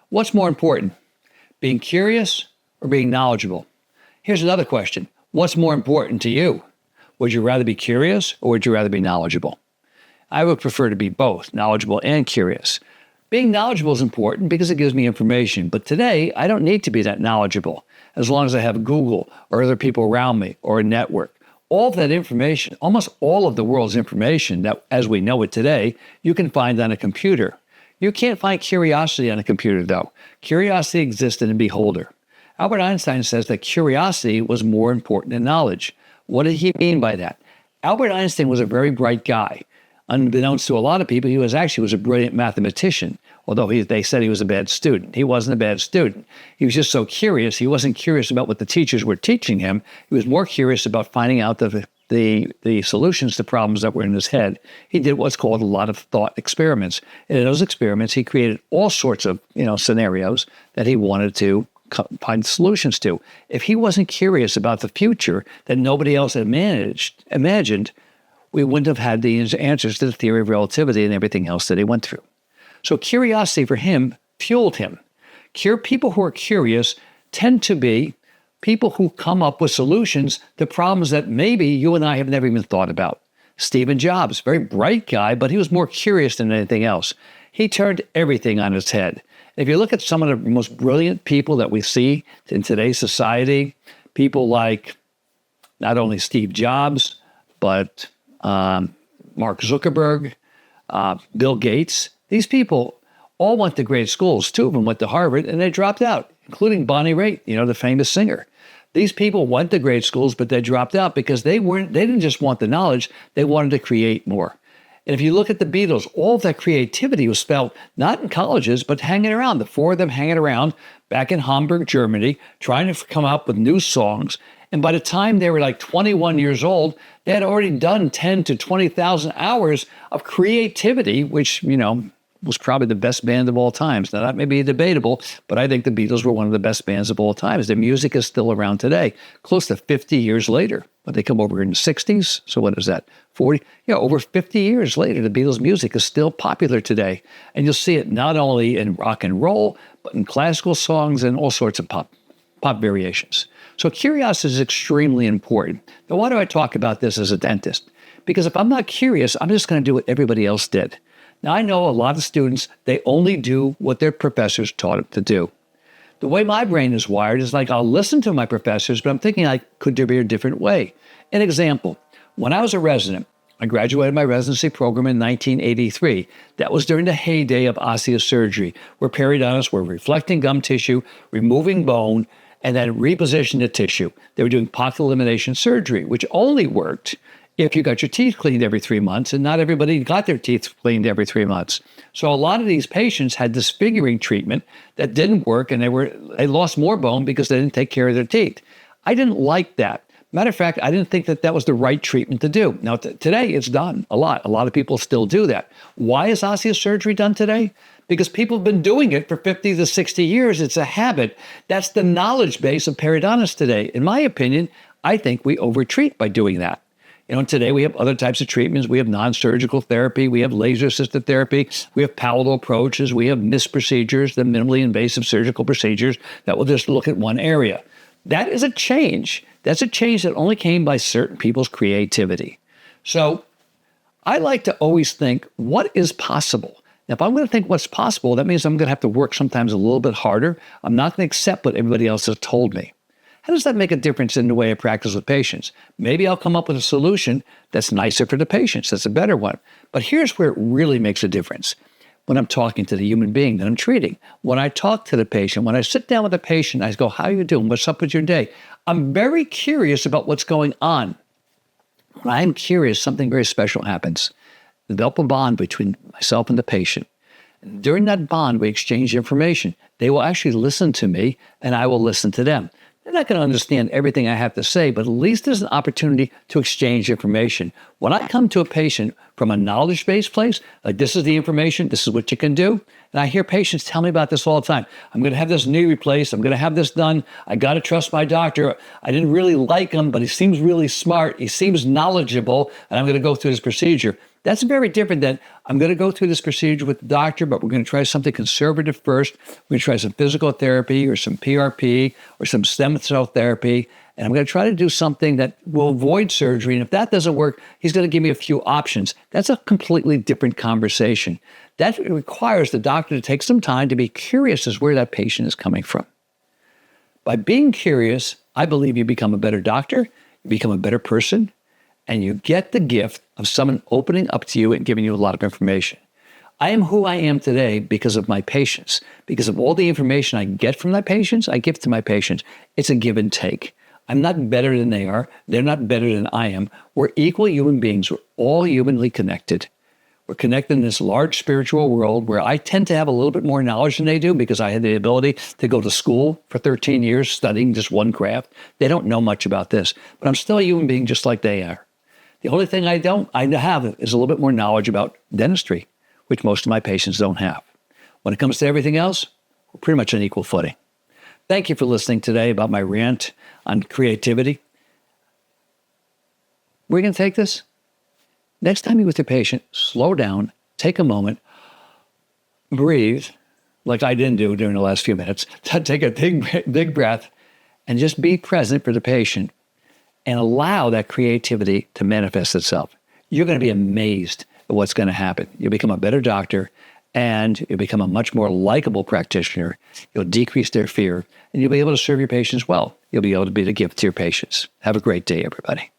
What's more important, being curious or being knowledgeable? Here's another question. What's more important to you? Would you rather be curious or would you rather be knowledgeable? I would prefer to be both, knowledgeable and curious. Being knowledgeable is important because it gives me information, but today I don't need to be that knowledgeable as long as I have Google or other people around me or a network. All of that information, almost all of the world's information that as we know it today, you can find on a computer. You can't find curiosity on a computer though. Curiosity exists in a beholder. Albert Einstein says that curiosity was more important than knowledge. What did he mean by that? Albert Einstein was a very bright guy. Unbeknownst to a lot of people, he was a brilliant mathematician, although they said he was a bad student. He wasn't a bad student. He was just so curious. He wasn't curious about what the teachers were teaching him. He was more curious about finding out the solutions to problems that were in his head. He did what's called a lot of thought experiments. And in those experiments, he created all sorts of scenarios that he wanted to find solutions to. If he wasn't curious about the future that nobody else had imagined, we wouldn't have had the answers to the theory of relativity and everything else that he went through. So curiosity for him fueled him. People who are curious tend to be people who come up with solutions to problems that maybe you and I have never even thought about. Stephen Jobs, very bright guy, but he was more curious than anything else. He turned everything on its head. If you look at some of the most brilliant people that we see in today's society, people like not only Steve Jobs, but Mark Zuckerberg, Bill Gates, these people all went to great schools. Two of them went to Harvard and they dropped out, including Bonnie Raitt, the famous singer. These people went to great schools, but they dropped out because they didn't just want the knowledge, they wanted to create more. And if you look at the Beatles, all of that creativity was spent not in colleges, but hanging around. The four of them hanging around back in Hamburg, Germany, trying to come up with new songs. And by the time they were like 21 years old, they had already done 10 to 20,000 hours of creativity, which, was probably the best band of all times. Now, that may be debatable, but I think the Beatles were one of the best bands of all times. Their music is still around today, close to 50 years later. But they come over in the 60s, so what is that, 40? Over 50 years later, the Beatles' music is still popular today. And you'll see it not only in rock and roll, but in classical songs and all sorts of pop variations. So curiosity is extremely important. Now, why do I talk about this as a dentist? Because if I'm not curious, I'm just going to do what everybody else did. Now, I know a lot of students, they only do what their professors taught them to do. The way my brain is wired is like I'll listen to my professors, but I'm thinking, could there be a different way? An example, when I was a resident, I graduated my residency program in 1983. That was during the heyday of osteosurgery, where periodontists were reflecting gum tissue, removing bone, and then repositioning the tissue. They were doing pocket elimination surgery, which only worked if you got your teeth cleaned every 3 months, and not everybody got their teeth cleaned every 3 months. So a lot of these patients had disfiguring treatment that didn't work, and they lost more bone because they didn't take care of their teeth. I didn't like that. Matter of fact, I didn't think that was the right treatment to do. Now, today it's done a lot. A lot of people still do that. Why is osteosurgery done today? Because people have been doing it for 50 to 60 years. It's a habit. That's the knowledge base of periodontists today. In my opinion, I think we overtreat by doing that. Today we have other types of treatments. We have non-surgical therapy. We have laser-assisted therapy. We have palatal approaches. We have MIST procedures, the minimally invasive surgical procedures that will just look at one area. That is a change. That's a change that only came by certain people's creativity. So I like to always think, what is possible? Now, if I'm going to think what's possible, that means I'm going to have to work sometimes a little bit harder. I'm not going to accept what everybody else has told me. How does that make a difference in the way I practice with patients? Maybe I'll come up with a solution that's nicer for the patients, that's a better one. But here's where it really makes a difference. When I'm talking to the human being that I'm treating, when I talk to the patient, when I sit down with the patient, I go, how are you doing? What's up with your day? I'm very curious about what's going on. When I'm curious, something very special happens. Develop a bond between myself and the patient. And during that bond, we exchange information. They will actually listen to me, and I will listen to them. They're not going to understand everything I have to say, but at least there's an opportunity to exchange information. When I come to a patient from a knowledge-based place, like this is the information, this is what you can do, and I hear patients tell me about this all the time. I'm going to have this knee replaced. I'm going to have this done. I got to trust my doctor. I didn't really like him, but he seems really smart. He seems knowledgeable, and I'm going to go through this procedure. That's very different than I'm going to go through this procedure with the doctor, but we're going to try something conservative first. We're going to try some physical therapy or some PRP or some stem cell therapy. And I'm going to try to do something that will avoid surgery. And if that doesn't work, he's going to give me a few options. That's a completely different conversation. That requires the doctor to take some time to be curious as where that patient is coming from. By being curious, I believe you become a better doctor, you become a better person, and you get the gift of someone opening up to you and giving you a lot of information. I am who I am today because of my patients, because of all the information I get from my patients, I give to my patients. It's a give and take. I'm not better than they are. They're not better than I am. We're equal human beings. We're all humanly connected. We're connected in this large spiritual world where I tend to have a little bit more knowledge than they do because I had the ability to go to school for 13 years studying just one craft. They don't know much about this, but I'm still a human being just like they are. The only thing I have is a little bit more knowledge about dentistry, which most of my patients don't have. When it comes to everything else, we're pretty much on equal footing. Thank you for listening today about my rant on creativity. We're going to take this. Next time you're with your patient, slow down, take a moment, breathe, like I didn't do during the last few minutes. Take a big breath and just be present for the patient and allow that creativity to manifest itself. You're going to be amazed at what's going to happen. You'll become a better doctor and you'll become a much more likable practitioner. You'll decrease their fear and you'll be able to serve your patients well. You'll be able to be the gift to your patients. Have a great day, everybody.